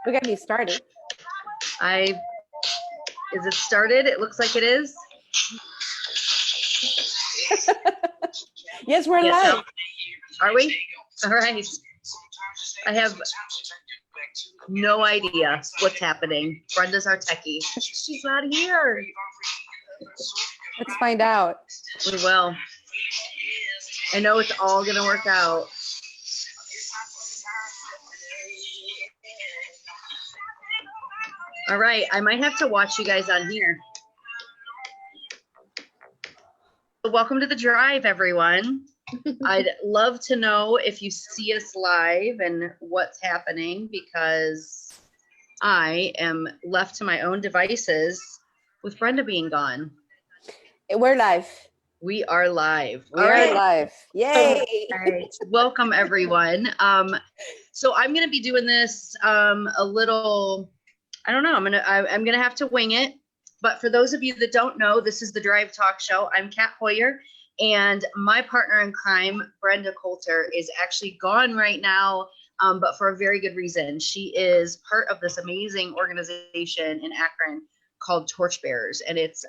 We gotta be started. Is it started? It looks like it is. Yes, we're live. Are we? All right. I have no idea what's happening. Brenda's our techie. She's not here. Let's find out. We will. I know it's all gonna work out. All right, I might have to watch you guys on here. Welcome to the drive, everyone. I'd love to know if you see us live and what's happening, because I am left to my own devices with Brenda being gone. We're live. We are live. We are live. Yay. Right. Welcome, everyone. So I'm going to be doing this a little, I don't know, I'm gonna have to wing it. But for those of you that don't know, this is the Drive Talk Show. I'm Kat Hoyer, and my partner in crime, Brenda Colter, is actually gone right now, but for a very good reason. She is part of this amazing organization in Akron called Torchbearers, and it's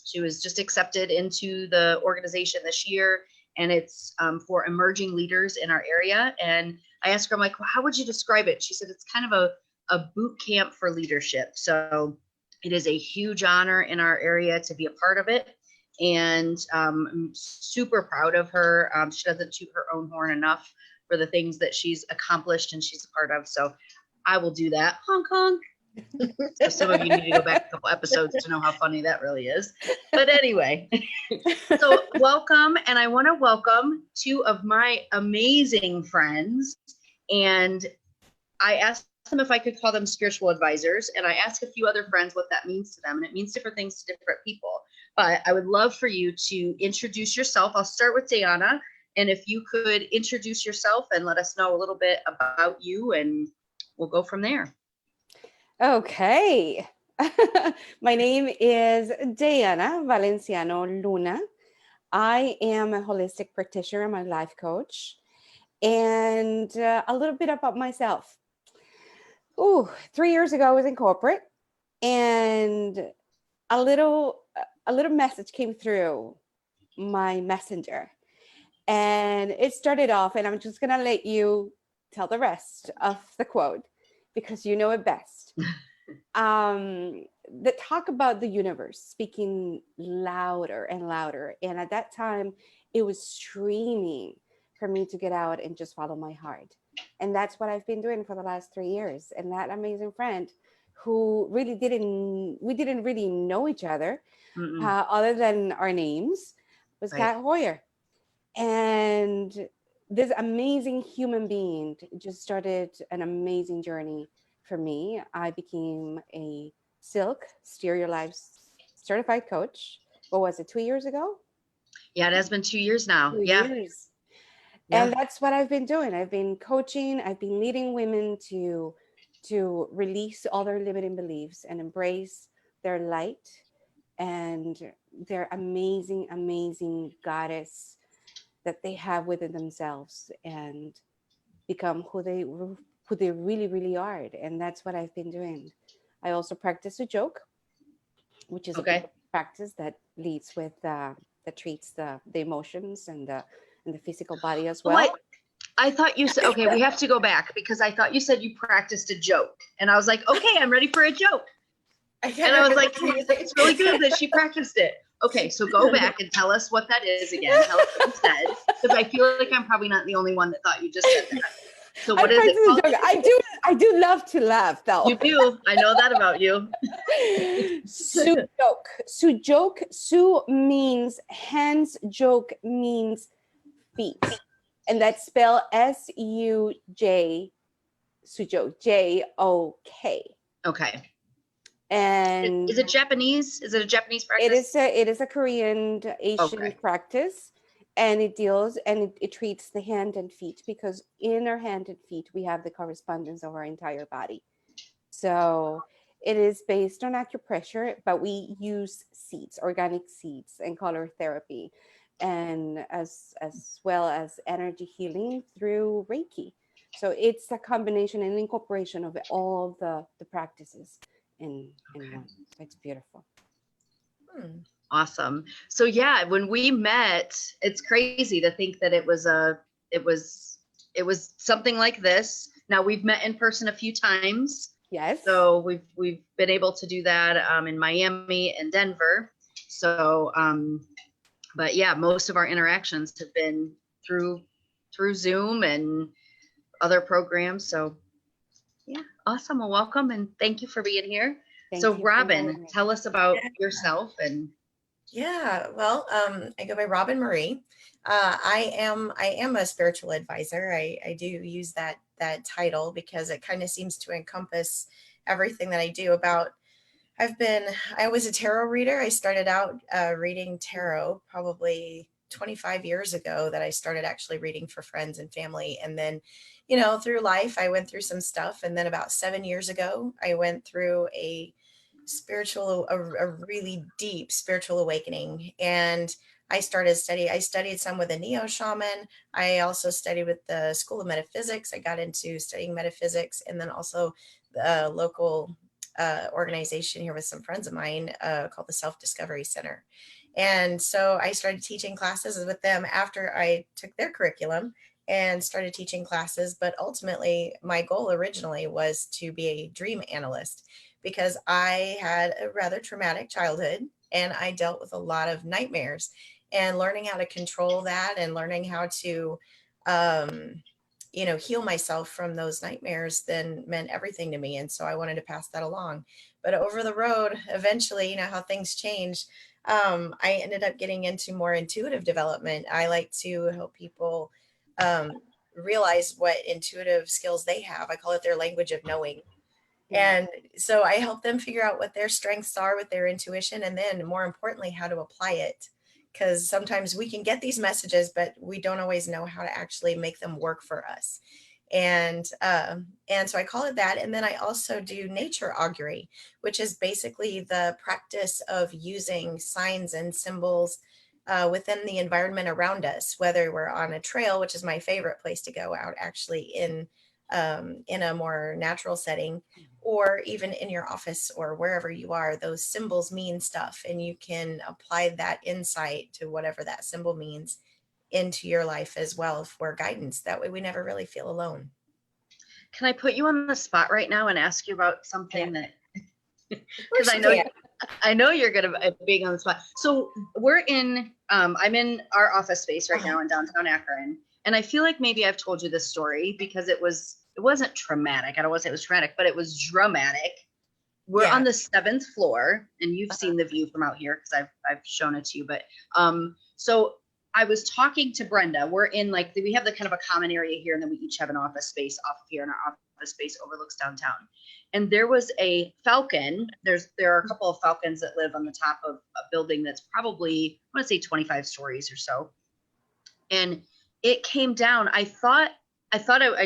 she was just accepted into the organization this year, and it's for emerging leaders in our area. And I asked her, I'm like, well, how would you describe it? She said it's kind of a boot camp for leadership. So it is a huge honor in our area to be a part of it. And I'm super proud of her. She doesn't toot her own horn enough for the things that she's accomplished and she's a part of. So I will do that. Honk, honk. So some of you need to go back a couple episodes to know how funny that really is. But anyway, so welcome. And I want to welcome two of my amazing friends. And I asked them if I could call them spiritual advisors, and I asked a few other friends what that means to them, and it means different things to different people. But I would love for you to introduce yourself. I'll start with Diana, and if you could introduce yourself and let us know a little bit about you, and we'll go from there. Okay. My name is Diana Valenciano Luna. I am a holistic practitioner. I'm a life coach. And a little bit about myself. 3 years ago, I was in corporate, and a little message came through my messenger, and it started off, and I'm just gonna let you tell the rest of the quote because you know it best. That talk about the universe speaking louder and louder, and at that time, it was screaming for me to get out and just follow my heart. And that's what I've been doing for the last 3 years. And that amazing friend who we didn't really know each other other than our names was Kat Hoyer. And this amazing human being just started an amazing journey for me. I became a SYLC, Steer Your Life certified coach. What was it, 2 years ago? Yeah, it has been 2 years now. 2 years. Yeah. And that's what I've been doing. I've been coaching. I've been leading women to release all their limiting beliefs and embrace their light and their amazing, amazing goddess that they have within themselves, and become who they really, really are. And that's what I've been doing. I also practice a joke, which is a practice that leads with that treats the emotions and the physical body as well. Wait, I thought you said, okay, we have to go back, because I thought you said you practiced a joke, and I was like, okay, I'm ready for a joke. And I was like, it's really good that she practiced it. Okay, so go back and tell us what that is again. Tell us what you said, because I feel like I'm probably not the only one that thought you just said that. So what is it called? I do love to laugh, though. You do. I know that about you. Sujoke. Sujoke. Su means hands. Joke means feet. And that's spelled S-U-J. Sujoke. J-O-K. Okay. And is it Japanese? Is it a Japanese practice? It is a Korean Asian practice. And it deals and it treats the hand and feet, because in our hand and feet, we have the correspondence of our entire body. So it is based on acupressure, but we use seeds, organic seeds, and color therapy, and as well as energy healing through Reiki. So it's a combination and incorporation of all the practices in one. So it's beautiful. Awesome. So yeah, when we met, it's crazy to think that it was something like this. Now we've met in person a few times. Yes. So we've been able to do that in Miami and Denver. So but yeah, most of our interactions have been through Zoom and other programs. So yeah, awesome. Well, welcome and thank you for being here. Thank So you for Robin, having me. tell us about yourself. And Yeah, well, I go by Robin Marie. I am a spiritual advisor. I do use that title because it kind of seems to encompass everything that I do. I was a tarot reader. I started out reading tarot probably 25 years ago, that I started actually reading for friends and family. And then, through life, I went through some stuff. And then about 7 years ago, I went through a really deep spiritual awakening. And I studied some with a neo shaman. I also studied with the School of Metaphysics. I got into studying metaphysics, and then also the local organization here with some friends of mine called the Self-Discovery Center. And so I started teaching classes with them after I took their curriculum and started teaching classes. But ultimately, my goal originally was to be a dream analyst, because I had a rather traumatic childhood and I dealt with a lot of nightmares, and learning how to control that and learning how to, heal myself from those nightmares then meant everything to me. And so I wanted to pass that along. But over the road, eventually, how things change, I ended up getting into more intuitive development. I like to help people realize what intuitive skills they have. I call it their language of knowing. And so I help them figure out what their strengths are with their intuition, and then more importantly, how to apply it. Because sometimes we can get these messages, but we don't always know how to actually make them work for us. And so I call it that. And then I also do nature augury, which is basically the practice of using signs and symbols within the environment around us, whether we're on a trail, which is my favorite place to go out, actually in a more natural setting, or even in your office or wherever you are. Those symbols mean stuff, and you can apply that insight to whatever that symbol means into your life as well for guidance. That way we never really feel alone. can I put you on the spot right now and ask you about something that, because I know you're going to be on the spot. So we're in, I'm in our office space right now in downtown Akron. And I feel like maybe I've told you this story because it wasn't traumatic. I don't want to say it was traumatic, but it was dramatic. We're on the 7th floor, and you've seen the view from out here because I've shown it to you. But so I was talking to Brenda. We're in we have the kind of a common area here, and then we each have an office space off of here, and our office space overlooks downtown. And there was a falcon. There are a couple of falcons that live on the top of a building that's probably, I want to say 25 stories or so. And it came down. I thought I saw I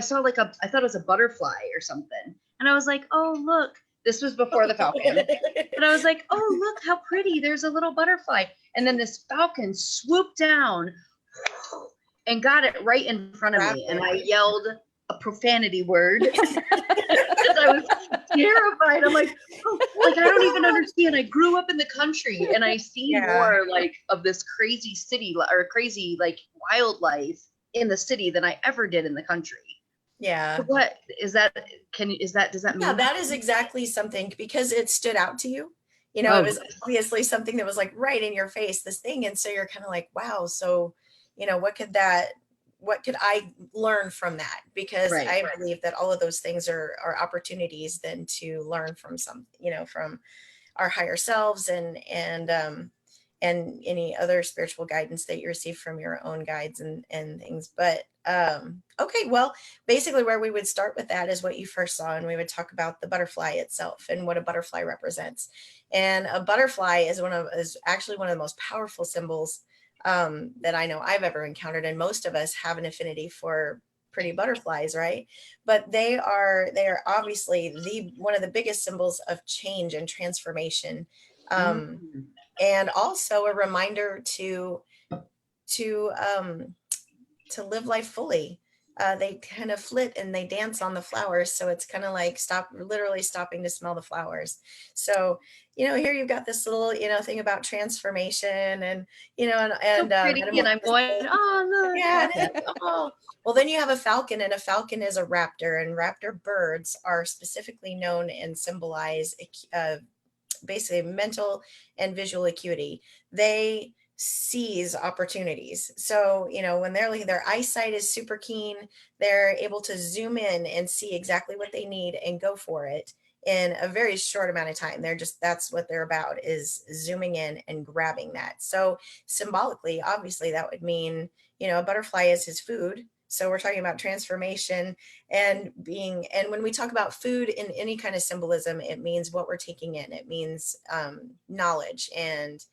thought it was a butterfly or something. And I was like, oh, look, this was before the falcon. And I was like, oh, look how pretty. There's a little butterfly. And then this falcon swooped down and got it right in front of me. And I yelled a profanity word because I was terrified. I'm like, oh, I don't even understand. I grew up in the country and I see more of this crazy city or crazy wildlife in the city than I ever did in the country. Yeah. So what is that? Does that mean? Yeah, that is exactly something, because it stood out to you. It was obviously something that was right in your face, this thing. And so you're kind of like, wow. So, what could I learn from that? Because I believe that all of those things are opportunities then to learn from from our higher selves and any other spiritual guidance that you receive from your own guides and things. But okay, well, basically where we would start with that is what you first saw, and we would talk about the butterfly itself and what a butterfly represents. And a butterfly is actually one of the most powerful symbols that I know I've ever encountered, and most of us have an affinity for pretty butterflies, right? But they are obviously one of the biggest symbols of change and transformation. And also a reminder to live life fully, they kind of flit and they dance on the flowers. So it's kind of like literally stopping to smell the flowers. So, here you've got this little, thing about transformation and, So pretty, and I'm going, oh, look. yeah, it is. Oh. Well, then you have a falcon, and a falcon is a raptor, and raptor birds are specifically known and symbolize basically mental and visual acuity. They seize opportunities. So, when they're looking, their eyesight is super keen. They're able to zoom in and see exactly what they need and go for it in a very short amount of time. That's what they're about, is zooming in and grabbing that. So symbolically, obviously that would mean, a butterfly is his food. So we're talking about transformation and when we talk about food in any kind of symbolism, it means what we're taking in. It means knowledge and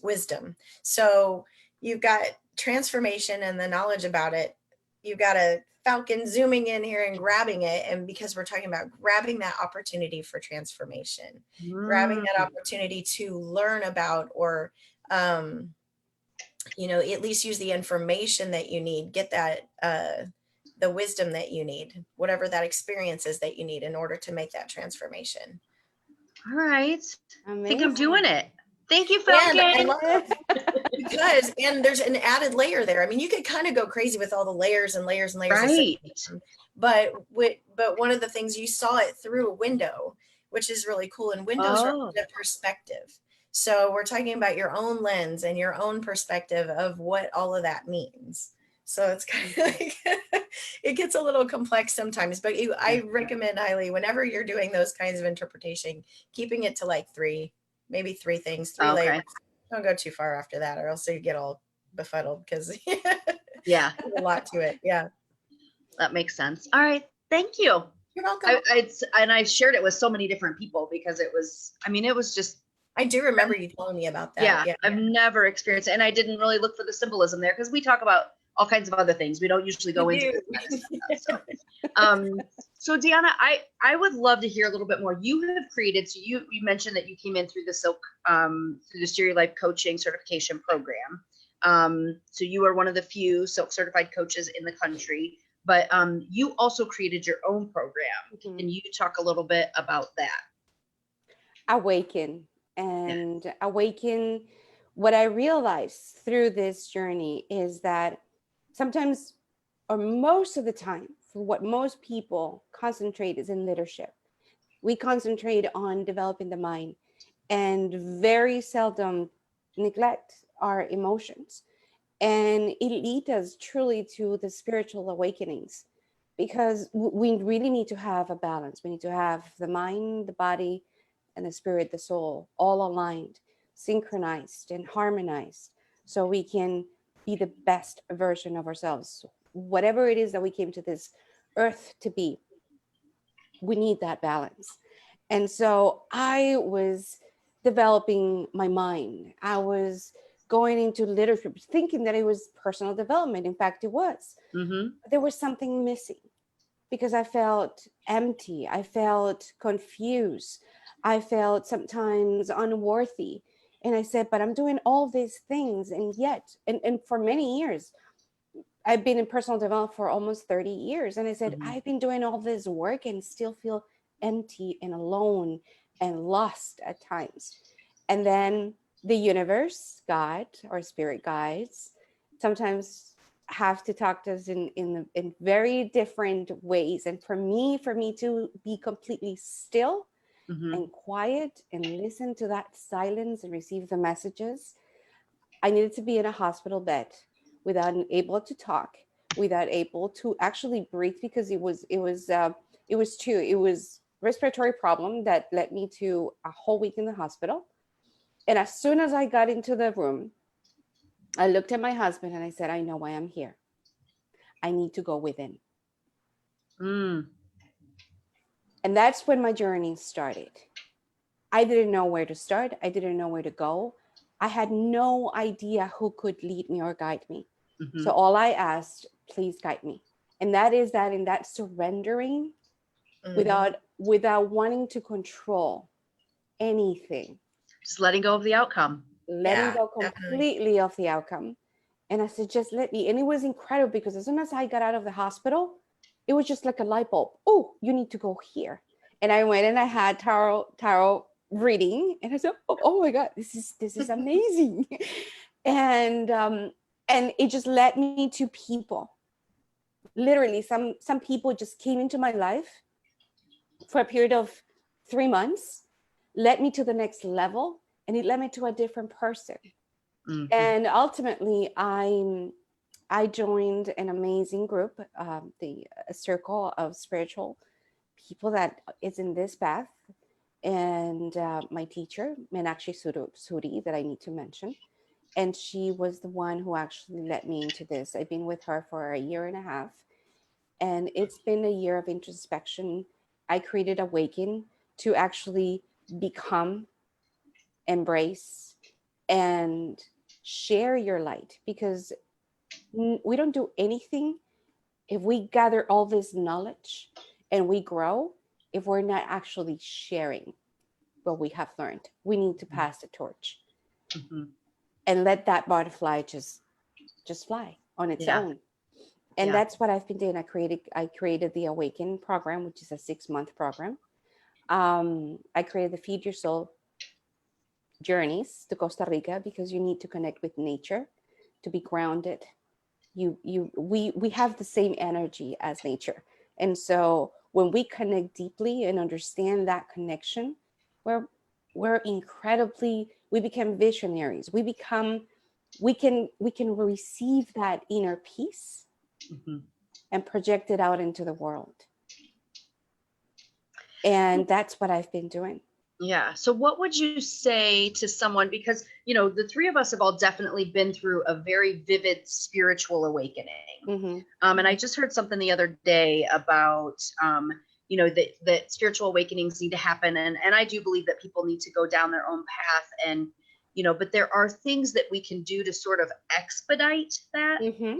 wisdom. So you've got transformation and the knowledge about it. You've got a falcon zooming in here and grabbing it. And because we're talking about grabbing that opportunity for transformation, grabbing that opportunity to learn about, or at least use the information that you need, get that, the wisdom that you need, whatever that experience is that you need in order to make that transformation. All right. Amazing. I think I'm doing it. Thank you, And I Falcon. love it and there's an added layer there. I mean, you could kind of go crazy with all the layers and layers and layers. Right. But one of the things, you saw it through a window, which is really cool. And windows represent perspective. So we're talking about your own lens and your own perspective of what all of that means. So it's kind of like, it gets a little complex sometimes, but I recommend highly, whenever you're doing those kinds of interpretation, keeping it to like maybe three things, three layers. Don't go too far after that, or else you get all befuddled, because yeah, there's a lot to it. Yeah, that makes sense. All right, thank you. You're welcome. I shared it with so many different people because it was just. I do remember you telling me about that. Yeah, I've never experienced it, and I didn't really look for the symbolism there because we talk about all kinds of other things. We don't usually go into this kind of stuff. So Deanna, I would love to hear a little bit more. You have created, so you mentioned that you came in through the SYLC, through the Stereo Life Coaching Certification Program. So you are one of the few SYLC certified coaches in the country, but you also created your own program. Can you talk a little bit about that? Awaken. And awaken, what I realized through this journey is that sometimes, or most of the time, for what most people concentrate is in leadership. We concentrate on developing the mind and very seldom neglect our emotions. And it leads us truly to the spiritual awakenings, because we really need to have a balance. We need to have the mind, the body, and the spirit, the soul, all aligned, synchronized, and harmonized, so we can be the best version of ourselves. Whatever it is that we came to this earth to be, we need that balance. And so I was developing my mind. I was going into literature, thinking that it was personal development. In fact, it was. There was something missing, because I felt empty. I felt confused. I felt sometimes unworthy. And I said, but I'm doing all these things. And yet, and for many years, I've been in personal development for almost 30 years. And I said, I've been doing all this work and still feel empty and alone and lost at times. And then the universe, God, or spirit guides, sometimes have to talk to us in very different ways. And for me to be completely still and quiet and listen to that silence and receive the messages, I needed to be in a hospital bed without able to talk, without able to actually breathe, because it was respiratory problem that led me to a whole week in the hospital. And as soon as I got into the room, I looked at my husband and I said, I know why I'm here. I need to go within. And that's when my journey started. I didn't know where to start. I didn't know where to go. I had no idea who could lead me or guide me. So all I asked, please guide me. And that is that in that surrendering, without wanting to control anything. Just letting go of the outcome. Letting go completely of the outcome. And I said, just let me. And it was incredible because as soon as I got out of the hospital, it was just like a light bulb. Oh, you need to go here. And I went and I had tarot reading, and I said, oh my God, this is amazing. And it just led me to people. Literally, some people just came into my life for a period of 3 months, led me to the next level, and it led me to a different person. Mm-hmm. And ultimately, I joined an amazing group, a circle of spiritual people that is in this path. And my teacher, Meenakshi Suri, that I need to mention. And she was the one who actually led me into this. I've been with her for 1.5 years. And it's been a year of introspection. I created Awaken to actually become, embrace, and share your light, because we don't do anything if we gather all this knowledge and we grow if we're not actually sharing what we have learned. We need to pass the torch. Mm-hmm. And let that butterfly just fly on its own. And that's what I've been doing. I created the Awaken program, which is a 6-month program. I created the Feed Your Soul journeys to Costa Rica, because you need to connect with nature to be grounded. We have the same energy as nature. And so when we connect deeply and understand that connection, we're incredibly, we become visionaries. We can receive that inner peace, mm-hmm. and project it out into the world. And that's what I've been doing. Yeah. So what would you say to someone, because, the three of us have all definitely been through a very vivid spiritual awakening. Mm-hmm. And I just heard something the other day about, that spiritual awakenings need to happen. And I do believe that people need to go down their own path, and, but there are things that we can do to sort of expedite that. Mm-hmm.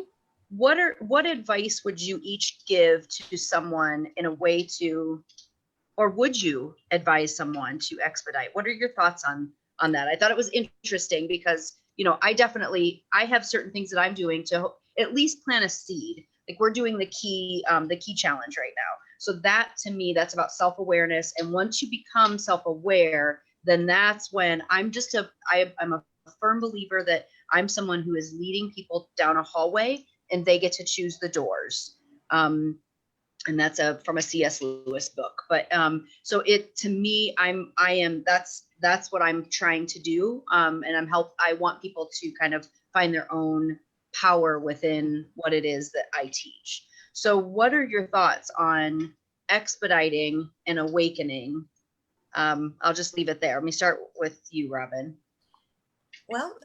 What advice would you each give to someone in a way to, or would you advise someone to expedite? What are your thoughts on that? I thought it was interesting because, I have certain things that I'm doing to at least plant a seed. Like we're doing the key challenge right now. So that, to me, that's about self-awareness. And once you become self-aware, then that's when I'm a firm believer that I'm someone who is leading people down a hallway and they get to choose the doors. And that's from a C.S. Lewis book. But so to me, that's what I'm trying to do. And I want people to kind of find their own power within what it is that I teach. So what are your thoughts on expediting and awakening? I'll just leave it there. Let me start with you, Robin. Well,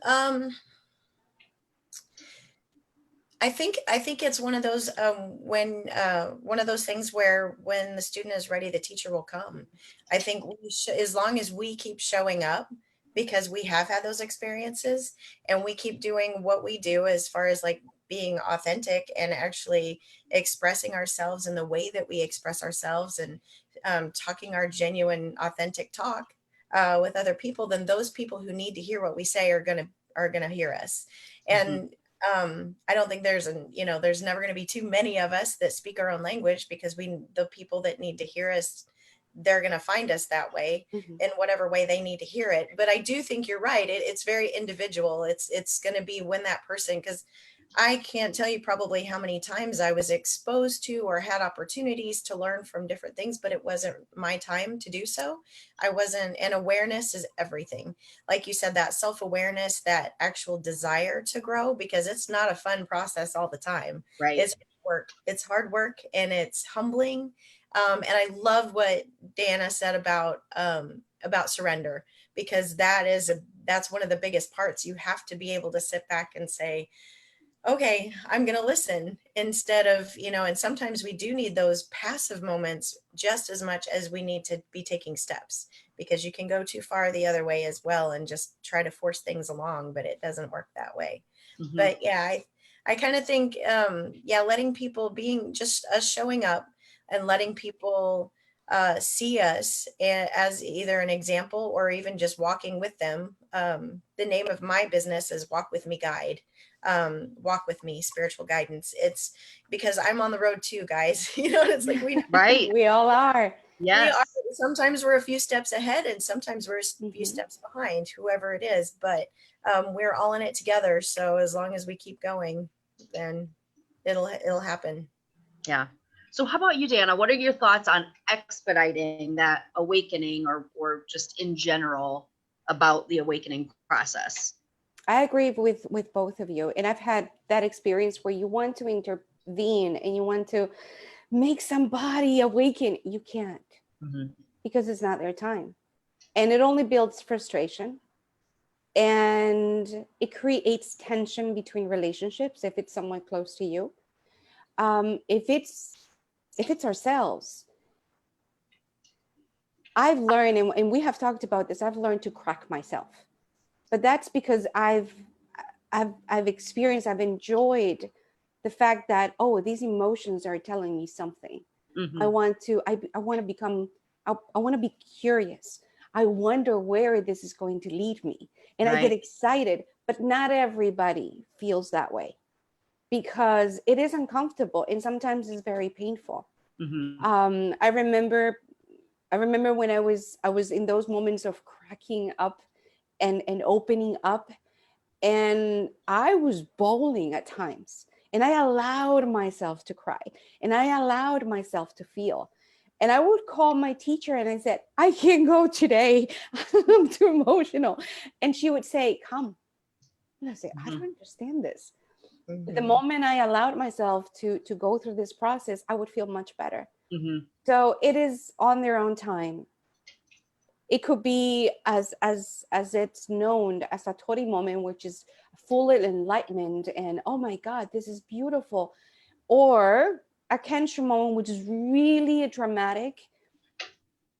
I think it's one of those one of those things where when the student is ready, the teacher will come. I think as long as we keep showing up, because we have had those experiences, and we keep doing what we do as far as like being authentic and actually expressing ourselves in the way that we express ourselves, and talking our genuine, authentic talk with other people, then those people who need to hear what we say are gonna hear us. And I don't think there's never going to be too many of us that speak our own language, because the people that need to hear us, they're going to find us that way, mm-hmm. in whatever way they need to hear it. But I do think you're right. It's very individual. It's going to be when that person, because I can't tell you probably how many times I was exposed to or had opportunities to learn from different things, but it wasn't my time to do so. And awareness is everything. Like you said, that self-awareness, that actual desire to grow, because it's not a fun process all the time. Right. It's work. It's hard work, and it's humbling. And I love what Dana said about surrender, because that's one of the biggest parts. You have to be able to sit back and say, okay, I'm going to listen, instead of, and sometimes we do need those passive moments just as much as we need to be taking steps, because you can go too far the other way as well and just try to force things along, but it doesn't work that way. Mm-hmm. But yeah, I kind of think, letting people, being just us showing up and letting people see us as either an example or even just walking with them. The name of my business is Walk With Me Guide. Walk with me, spiritual guidance. It's because I'm on the road too, guys. It's like Right. We all are. we are. Yes. Sometimes we're a few steps ahead, and sometimes we're a few Mhm. steps behind, whoever it is. But we're all in it together. So as long as we keep going, then it'll happen. Yeah. So how about you, Dana? What are your thoughts on expediting that awakening or just in general about the awakening process? I agree with both of you, and I've had that experience where you want to intervene and you want to make somebody awaken. You can't, because it's not their time, and it only builds frustration, and it creates tension between relationships if it's someone close to you. If it's ourselves, I've learned, and we have talked about this, I've learned to crack myself, but that's because I've experienced, I've enjoyed the fact that, oh, these emotions are telling me something. I want to become, I want to be curious. I wonder where this is going to lead me. And I get excited, but not everybody feels that way, because it is uncomfortable and sometimes it's very painful. I remember when I was in those moments of cracking up and opening up, and I was bawling at times, and I allowed myself to cry, and I allowed myself to feel. And I would call my teacher and I said, I can't go today. I'm too emotional. And she would say, come. And I say, I don't understand this. The moment I allowed myself to go through this process, I would feel much better. So it is on their own time. It could be as it's known as a Tori moment, which is full of enlightenment and, oh my God, this is beautiful. Or a Kensho moment, which is really dramatic,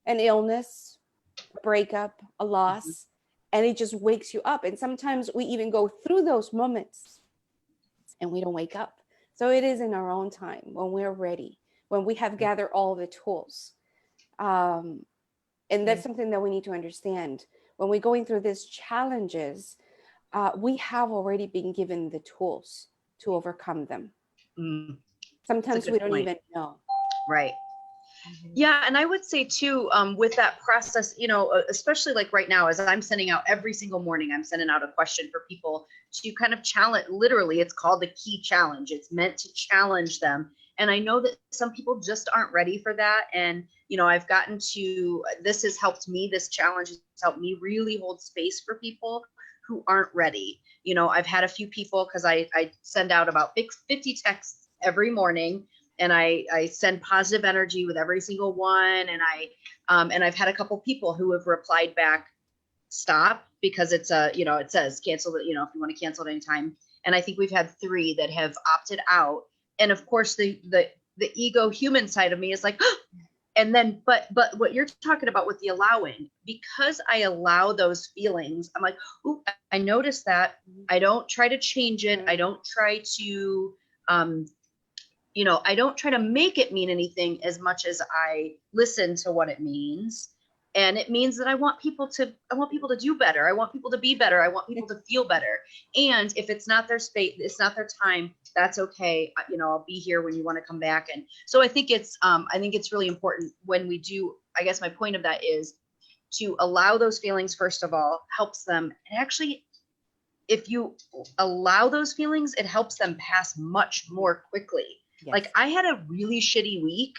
an illness, a breakup, a loss, and it just wakes you up. And sometimes we even go through those moments and we don't wake up. So it is in our own time, when we're ready, when we have gathered all the tools. And that's something that we need to understand. When we're going through these challenges, we have already been given the tools to overcome them. Sometimes we don't even know. Right. Yeah. And I would say too, with that process, especially like right now, as I'm sending out every single morning, I'm sending out a question for people to kind of challenge. Literally, it's called the key challenge. It's meant to challenge them. And I know that some people just aren't ready for that. And, I've gotten to, this has helped me, this challenge has helped me really hold space for people who aren't ready. I've had a few people, because I send out about 50 texts every morning, and I send positive energy with every single one. And I've had a couple people who have replied back, stop, because it's it says cancel it, if you want to cancel at any time. And I think we've had 3 that have opted out. And of course the ego human side of me is like, oh! And then, but what you're talking about with the allowing, because I allow those feelings, I'm like, ooh, I noticed that. I don't try to change it. I don't try to, I don't try to make it mean anything as much as I listen to what it means. And it means that I want people to do better. I want people to be better. I want people to feel better. And if it's not their space, it's not their time, that's okay. I'll be here when you want to come back. And so I think it's really important when we do, I guess my point of that is to allow those feelings, first of all, helps them. And actually, if you allow those feelings, it helps them pass much more quickly. Yes. Like I had a really shitty week,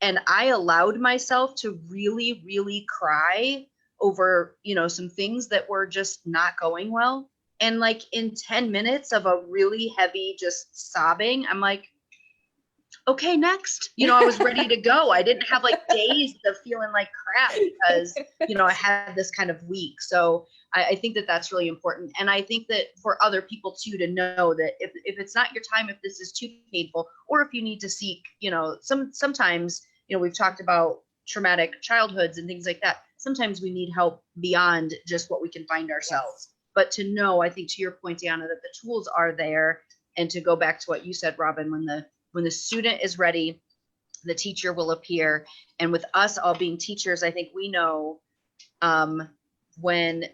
and I allowed myself to really, really cry over, some things that were just not going well. And like in 10 minutes of a really heavy, just sobbing, I'm like, okay, next, I was ready to go. I didn't have like days of feeling like crap because, I had this kind of week. So I think that that's really important. And I think that for other people too, to know that if it's not your time, if this is too painful, or if you need to seek, sometimes, we've talked about traumatic childhoods and things like that. Sometimes we need help beyond just what we can find ourselves. Yes. But to know, I think to your point, Deanna, that the tools are there. And to go back to what you said, Robin, when the student is ready, the teacher will appear. And with us all being teachers, I think we know when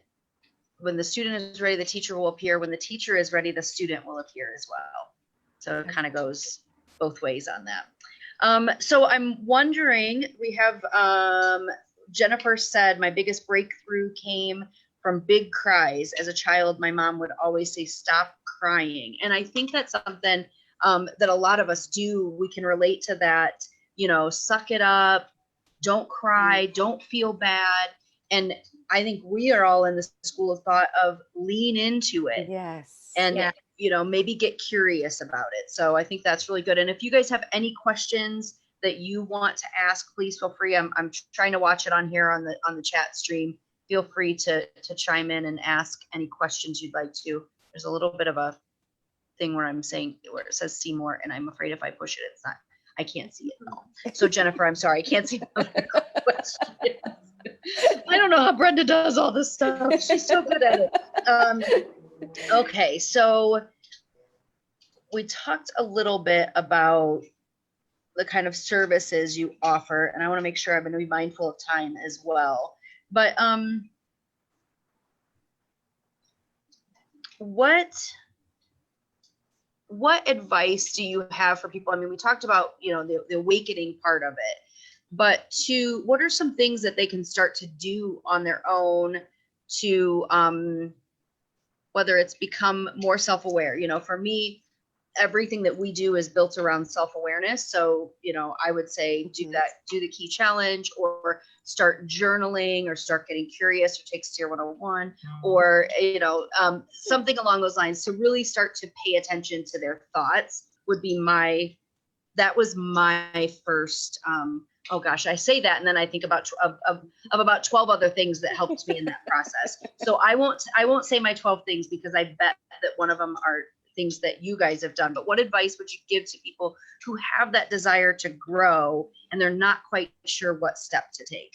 the student is ready, the teacher will appear. When the teacher is ready, the student will appear as well. So it kind of goes both ways on that. So I'm wondering, we have Jennifer said, my biggest breakthrough came from big cries. As a child, my mom would always say, stop crying. And I think that's something that a lot of us do. We can relate to that, you know, suck it up, don't cry, don't feel bad. And I think we are all in the school of thought of lean into it. Yes. And, you know, maybe get curious about it. So I think that's really good. And if you guys have any questions that you want to ask, please feel free. I'm trying to watch it on here on the chat stream. Feel free to chime in and ask any questions you'd like to. There's a little bit of a thing where I'm saying, where it says see more, and I'm afraid if I push it, it's not, I can't see it at all. So Jennifer, I'm sorry, I can't see the questions. I don't know how Brenda does all this stuff. She's so good at it. Okay, so we talked a little bit about the kind of services you offer, and I want to make sure I'm going to be mindful of time as well. But what advice do you have for people? I mean, we talked about, you know, the awakening part of it, but what are some things that they can start to do on their own to whether it's become more self-aware? You know, for me, everything that we do is built around self-awareness. So, you know, I would say do the key challenge, or start journaling, or start getting curious, or take STEER 101, or, you know, something along those lines, to really start to pay attention to their thoughts would be that was my first, oh gosh, I say that and then I think about about 12 other things that helped me in that process. So I won't say my 12 things, because I bet that one of them are things that you guys have done. But what advice would you give to people who have that desire to grow and they're not quite sure what step to take?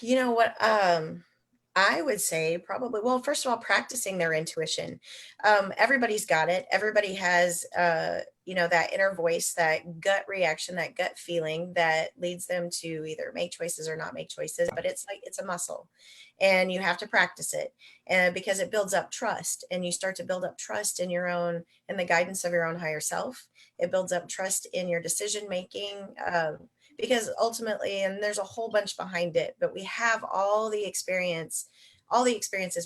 You know what, I would say probably, well, first of all, practicing their intuition. Everybody's got it. Everybody has, you know, that inner voice, that gut reaction, that gut feeling that leads them to either make choices or not make choices. But it's like, it's a muscle, and you have to practice it, and because it builds up trust, and you start to build up trust in in the guidance of your own higher self. It builds up trust in your decision making. Because ultimately, and there's a whole bunch behind it, but we have all the experiences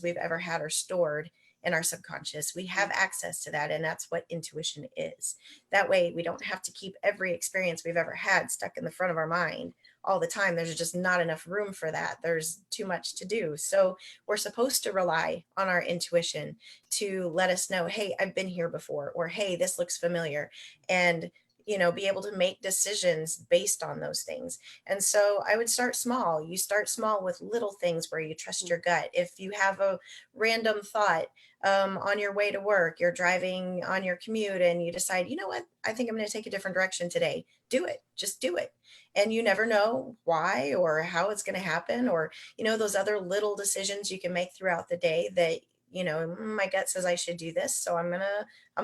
we've ever had are stored in our subconscious. We have access to that, and that's what intuition is. That way we don't have to keep every experience we've ever had stuck in the front of our mind all the time. There's just not enough room for that. There's too much to do. So we're supposed to rely on our intuition to let us know, hey, I've been here before, or hey, this looks familiar, and you know, be able to make decisions based on those things. And so I would start small. You start small with little things where you trust your gut. If you have a random thought on your way to work, you're driving on your commute, and you decide, you know what, I think I'm going to take a different direction today. Do it. Just do it. And you never know why or how it's going to happen, or, you know, those other little decisions you can make throughout the day that, you know, my gut says I should do this, so I'm going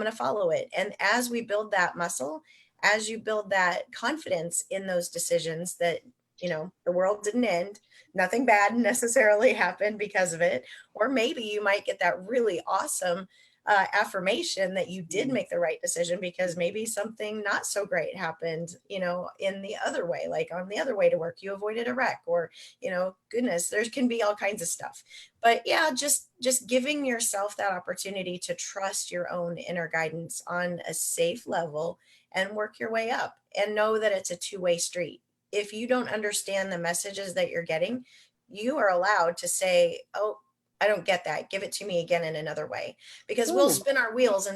to follow it. And as we build that muscle, as you build that confidence in those decisions, that, you know, the world didn't end, nothing bad necessarily happened because of it, or maybe you might get that really awesome affirmation that you did make the right decision, because maybe something not so great happened, you know, in the other way, like on the other way to work, you avoided a wreck, or, you know, goodness, there can be all kinds of stuff. But yeah, just giving yourself that opportunity to trust your own inner guidance on a safe level, and work your way up, and know that it's a two-way street. If you don't understand the messages that you're getting, you are allowed to say, oh, I don't get that. Give it to me again in another way. Because we'll spin our wheels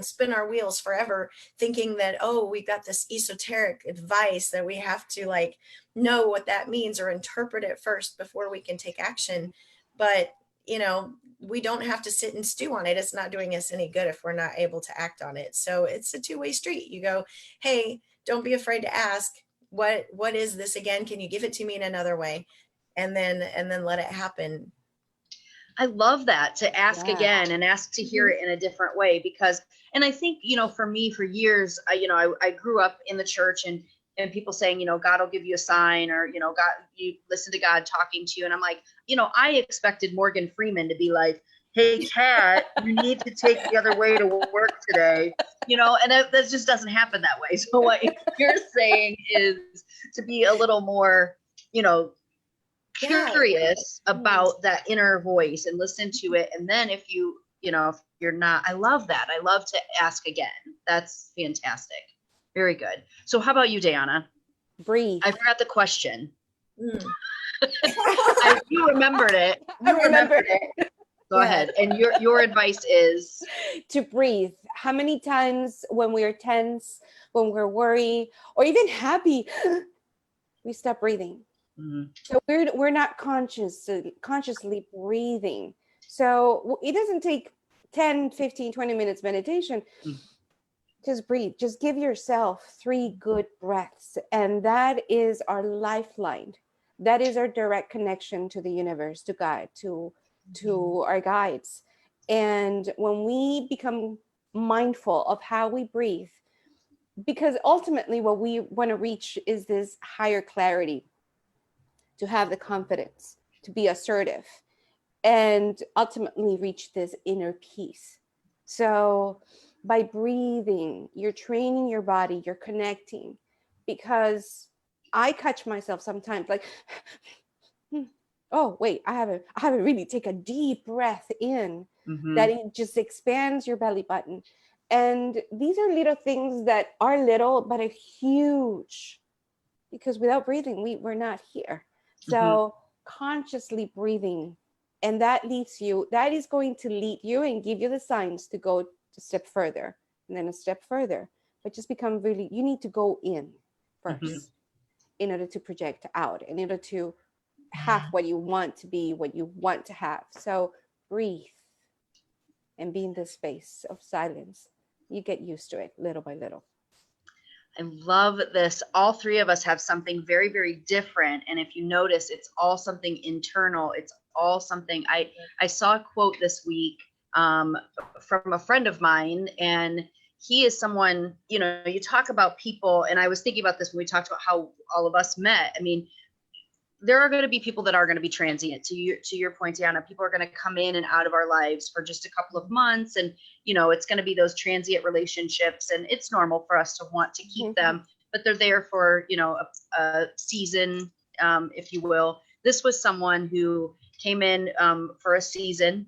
forever, thinking that, oh, we got this esoteric advice that we have to like know what that means or interpret it first before we can take action. But, you know, we don't have to sit and stew on it. It's not doing us any good if we're not able to act on it. So it's a two-way street. You go, hey, don't be afraid to ask, what is this again? Can you give it to me in another way? And then let it happen. I love that, to ask Yeah. again and ask to hear it in a different way, because, and I think, for me, for years, I grew up in the church, and people saying, God will give you a sign, or, God, you listen to God talking to you. And I'm like, I expected Morgan Freeman to be like, hey, Kat, you need to take the other way to work today, and that just doesn't happen that way. So what you're saying is to be a little more, curious about that inner voice and listen to it. And then if you're not, I love that. I love to ask again. That's fantastic. Very good. So how about you, Diana? Breathe. I forgot the question. Mm. You remembered it. I remembered it. Go Yes. ahead. And your advice is to breathe. How many times when we're tense, when we're worried, or even happy, we stop breathing? So we're not consciously breathing. So it doesn't take 10, 15, 20 minutes meditation. Just breathe. Just give yourself 3 good breaths. And that is our lifeline. That is our direct connection to the universe, to God, to our guides. And when we become mindful of how we breathe, because ultimately what we want to reach is this higher clarity, to have the confidence, to be assertive, and ultimately reach this inner peace. So by breathing, you're training your body, you're connecting, because I catch myself sometimes like, oh wait, I haven't really take a deep breath in. That it just expands your belly button. And these are little things that are little but are huge, because without breathing we're not here. So consciously breathing, and that is going to lead you and give you the signs to go a step further, and then a step further. But just become really, you need to go in first in order to project out, in order to have what you want to be, what you want to have. So breathe and be in this space of silence. You get used to it little by little. I love this. All 3 of us have something very, very different. And if you notice, it's all something internal. It's all something. I saw a quote this week from a friend of mine, and he is someone, you talk about people, and I was thinking about this when we talked about how all of us met. I mean, there are going to be people that are going to be transient. To your point, Deanna, people are going to come in and out of our lives for just a couple of months, and it's going to be those transient relationships, and it's normal for us to want to keep them, but they're there for a season, if you will. This was someone who came in for a season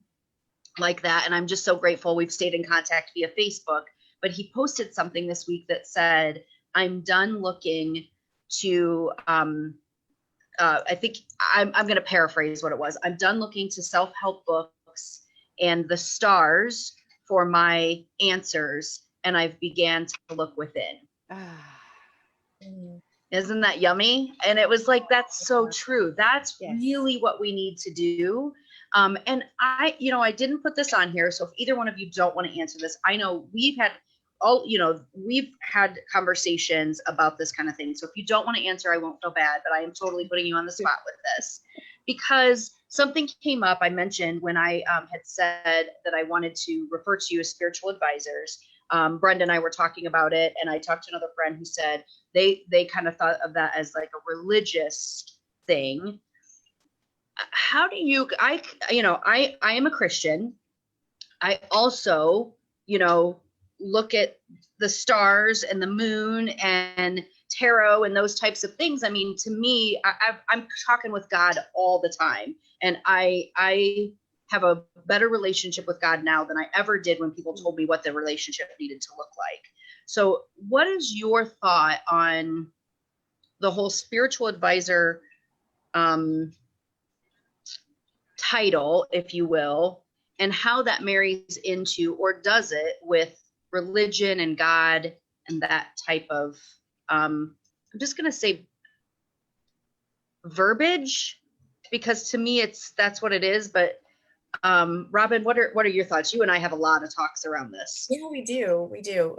like that, and I'm just so grateful. We've stayed in contact via Facebook, but he posted something this week that said, "I'm done looking to." I think I'm going to paraphrase what it was. "I'm done looking to self-help books and the stars for my answers, and I've began to look within." Isn't that yummy? And it was like, that's so true. That's really what we need to do. And I didn't put this on here. So if either one of you don't want to answer this, I know we've had conversations about this kind of thing. So if you don't want to answer, I won't feel bad, but I am totally putting you on the spot with this, because something came up. I mentioned when I had said that I wanted to refer to you as spiritual advisors. Brenda and I were talking about it, and I talked to another friend who said they kind of thought of that as like a religious thing. How do you, I am a Christian. I also, look at the stars and the moon and tarot and those types of things. I mean, to me, I'm talking with God all the time, and I have a better relationship with God now than I ever did when people told me what the relationship needed to look like. So what is your thought on the whole spiritual advisor title, if you will, and how that marries into, or does it, with religion and God and that type of, I'm just going to say verbiage, because to me that's what it is. But Robin, what are your thoughts? You and I have a lot of talks around this. Yeah, we do.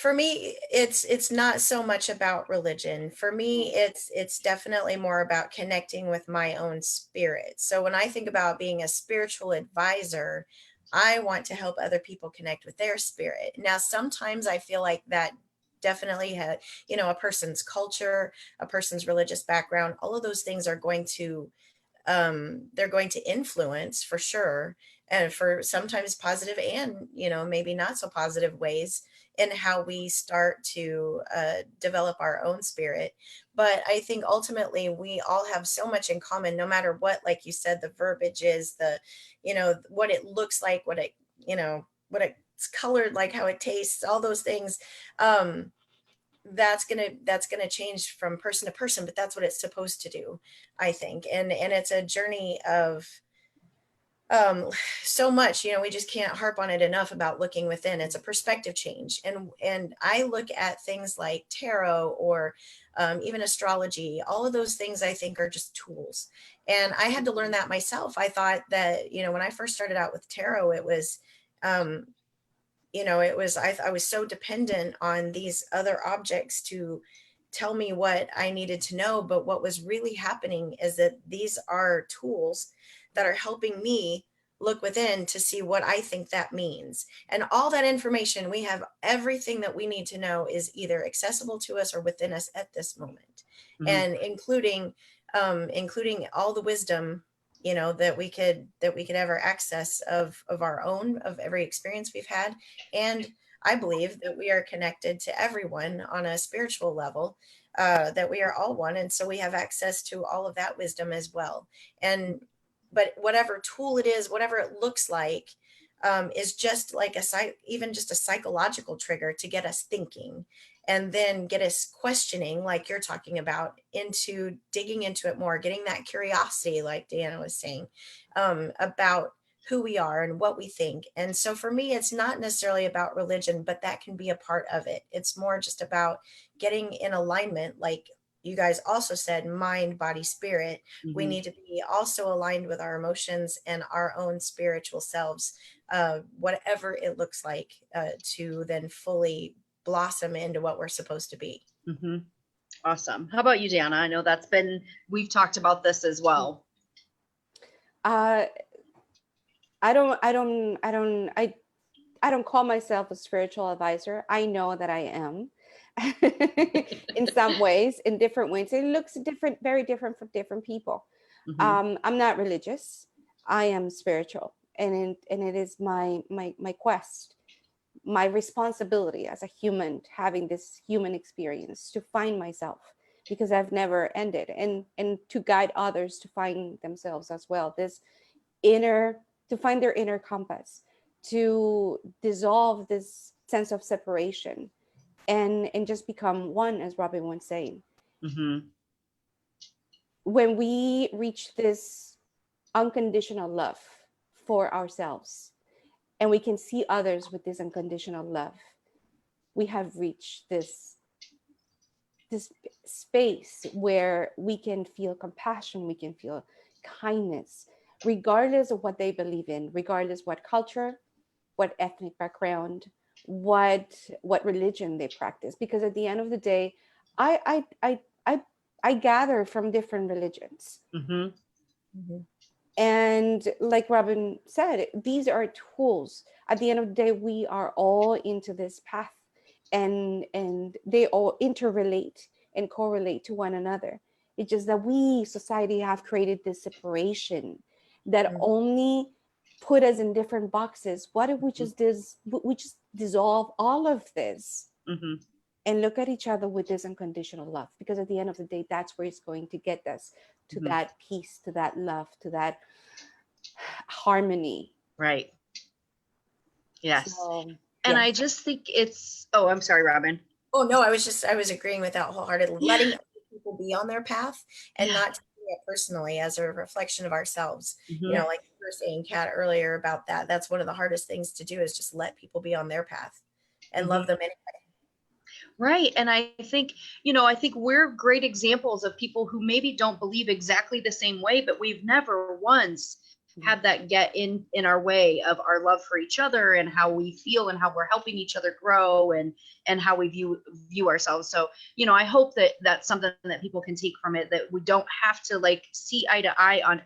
For me, it's not so much about religion. For me, it's definitely more about connecting with my own spirit. So when I think about being a spiritual advisor, I want to help other people connect with their spirit. Now, sometimes I feel like that definitely had, a person's culture, a person's religious background, all of those things are going to they're going to influence for sure, and for sometimes positive and maybe not so positive ways in how we start to develop our own spirit. But I think ultimately we all have so much in common, no matter what, like you said, the verbiage is, the what it looks like, what it what it's colored, like how it tastes, all those things. That's gonna change from person to person, but that's what it's supposed to do, I think. And it's a journey of um so much, we just can't harp on it enough about looking within. It's a perspective change. And I look at things like tarot or even astrology. All of those things I think are just tools, and I had to learn that myself. I thought that when I first started out with tarot, it was um I was so dependent on these other objects to tell me what I needed to know. But what was really happening is that these are tools that are helping me look within to see what I think that means. And all that information, we have everything that we need to know is either accessible to us or within us at this moment. Mhm. And including all the wisdom that we could ever access of our own, of every experience we've had. And I believe that we are connected to everyone on a spiritual level, that we are all one, and so we have access to all of that wisdom as well. And but whatever tool it is, whatever it looks like, is just like even just a psychological trigger to get us thinking, and then get us questioning, like you're talking about, into digging into it more, getting that curiosity, like Deanna was saying, about who we are and what we think. And so for me, it's not necessarily about religion, but that can be a part of it. It's more just about getting in alignment, like you guys also said, mind, body, spirit. We Mhm. need to be also aligned with our emotions and our own spiritual selves, whatever it looks like, to then fully blossom into what we're supposed to be. Mhm. Awesome. How about you, Deanna? I know we've talked about this as well. uh I don't call myself a spiritual advisor. I know that I am in some ways, in different ways. It looks different, very different for different people. Mhm. I'm not religious. I am spiritual, and it is my quest, my responsibility as a human, having this human experience, to find myself, because I've never ended, and to guide others to find themselves as well. This inner, to find their inner compass, to dissolve this sense of separation, and just become one, as Robin was saying. Mhm. When we reach this unconditional love for ourselves, and we can see others with this unconditional love, we have reached this space where we can feel compassion, we can feel kindness, regardless of what they believe in, regardless what culture, what ethnic background, what religion they practice. Because at the end of the day, I I I I, I gather from different religions. Mhm. Mhm. And like Robin said, these are tools. At the end of the day, we are all into this path, and they all interrelate and correlate to one another. It's just that we, society, have created this separation that Mhm. only put us in different boxes. What if we just dissolve all of this Mhm. and look at each other with this unconditional love? Because at the end of the day, that's where it's going to get us to Mhm. that peace, to that love, to that harmony. Right. Yes. So And yeah. I just think oh, I'm sorry, Robin. Oh no, I was agreeing with that wholeheartedly. Letting other people be on their path and Yeah. not taking it personally as a reflection of ourselves. Mhm. Like you were saying, Kat, earlier about that. That's one of the hardest things to do, is just let people be on their path and love Mhm. them anyway. Right. And I think we're great examples of people who maybe don't believe exactly the same way, but we've never once have that get in our way of our love for each other and how we feel and how we're helping each other grow and how we view ourselves. So, you know, I hope that that's something that people can take from it, that we don't have to like see eye to eye on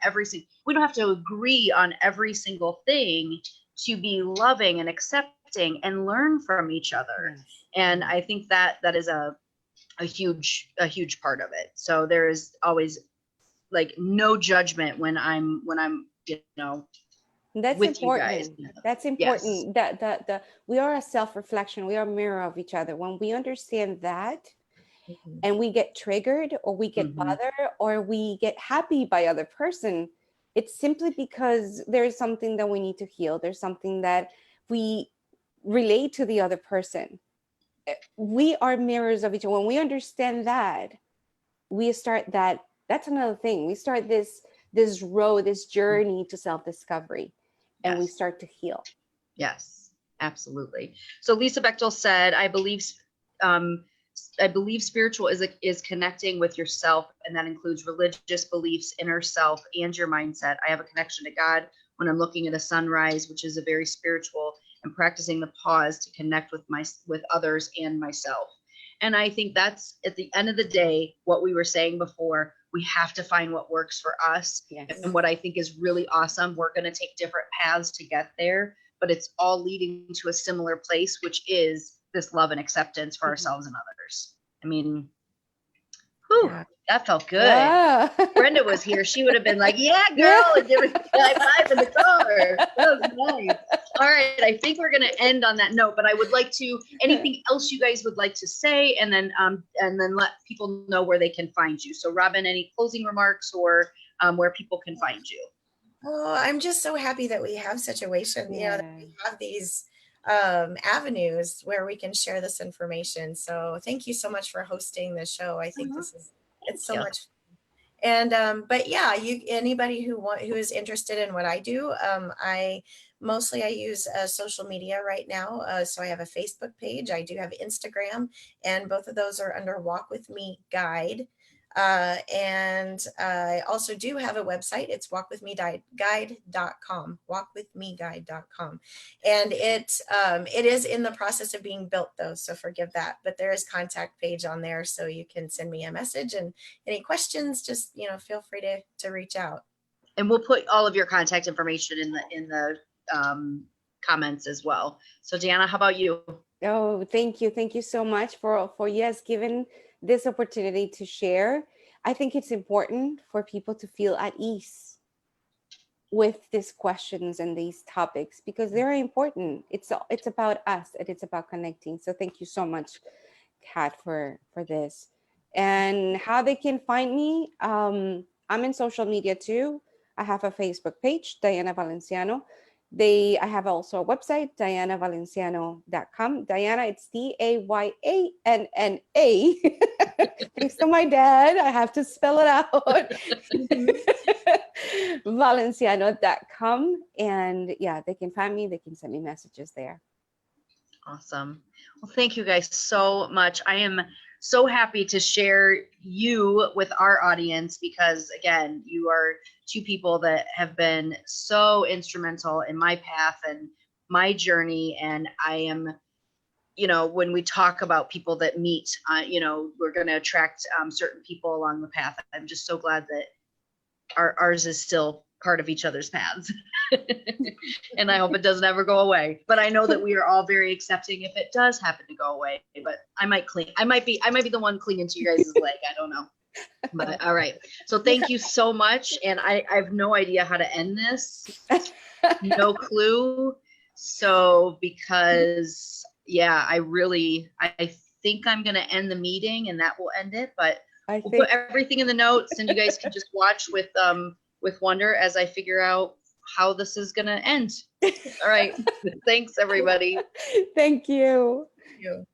we don't have to agree on every single thing to be loving and accepting and learn from each other. Yes. And I think that is a huge part of it. So there is always like no judgment when I'm you know, That's with you guys. important. That's important. That we are a self-reflection. We are a mirror of each other. When we understand that, and we get triggered or we get bothered or we get happy by other person, it's simply because there's something that we need to heal. There's something that we relate to the other person. We are mirrors of each other. When we understand that, we start that's another thing. We start this road, this journey to self-discovery, and we start to heal. Yes, absolutely. So Lisa Bechtel said, I believe spiritual is connecting with yourself, and that includes religious beliefs, inner self, and your mindset. I have a connection to God when I'm looking at a sunrise, which is a very spiritual, and practicing the pause to connect with others and myself. And I think that's, at the end of the day, what we were saying before, we have to find what works for us. Yes. And what I think is really awesome, we're going to take different paths to get there, but it's all leading to a similar place, which is this love and acceptance for ourselves and others. I mean, whew, that felt good. Yeah. Brenda was here. She would have been like, yeah, girl, and give it a high five in the car. That was nice. All right. I think we're going to end on that note, but I would like to, anything else you guys would like to say, and then let people know where they can find you. So Robin, any closing remarks or where people can find you? Oh, I'm just so happy that we have situation, you know, that we have these avenues where we can share this information. So thank you so much for hosting the show. I think it's so much fun. And but yeah, anybody who is interested in what I do, I use social media right now. So I have a Facebook page, I do have Instagram, and both of those are under Walk With Me Guide. And I also do have a website. It's walkwithmeguide.com, walkwithmeguide.com. And it is in the process of being built though, so forgive that, but there is contact page on there. So you can send me a message, and any questions, just, you know, feel free to reach out. And we'll put all of your contact information in the comments as well. So Deanna, how about you? Oh, thank you. Thank you so much for giving this opportunity to share. I think it's important for people to feel at ease with these questions and these topics, because they're important. It's about us, and it's about connecting. So thank you so much, Kat, for this. And how they can find me, I'm in social media too. I have a Facebook page, Diana Valenciano. I have also a website, dianavalenciano.com. Diana, it's Dayana. Thanks to my dad, I have to spell it out. Valenciano.com. And yeah, they can find me. They can send me messages there. Awesome. Well, thank you guys so much. I am so happy to share you with our audience, because again, you are two people that have been so instrumental in my path and my journey. And I am, you know, when we talk about people that meet, you know, we're going to attract certain people along the path. I'm just so glad that ours is still part of each other's paths. And I hope it doesn't ever go away. But I know that we are all very accepting if it does happen to go away. But I might be the one clinging to your guys' leg. I don't know. But all right. So thank you so much. And I have no idea how to end this. No clue. So because I think I'm gonna end the meeting, and that will end it. But we'll put everything in the notes, and you guys can just watch with wonder as I figure out how this is gonna end. All right. Thanks, everybody. Thank you. Thank you.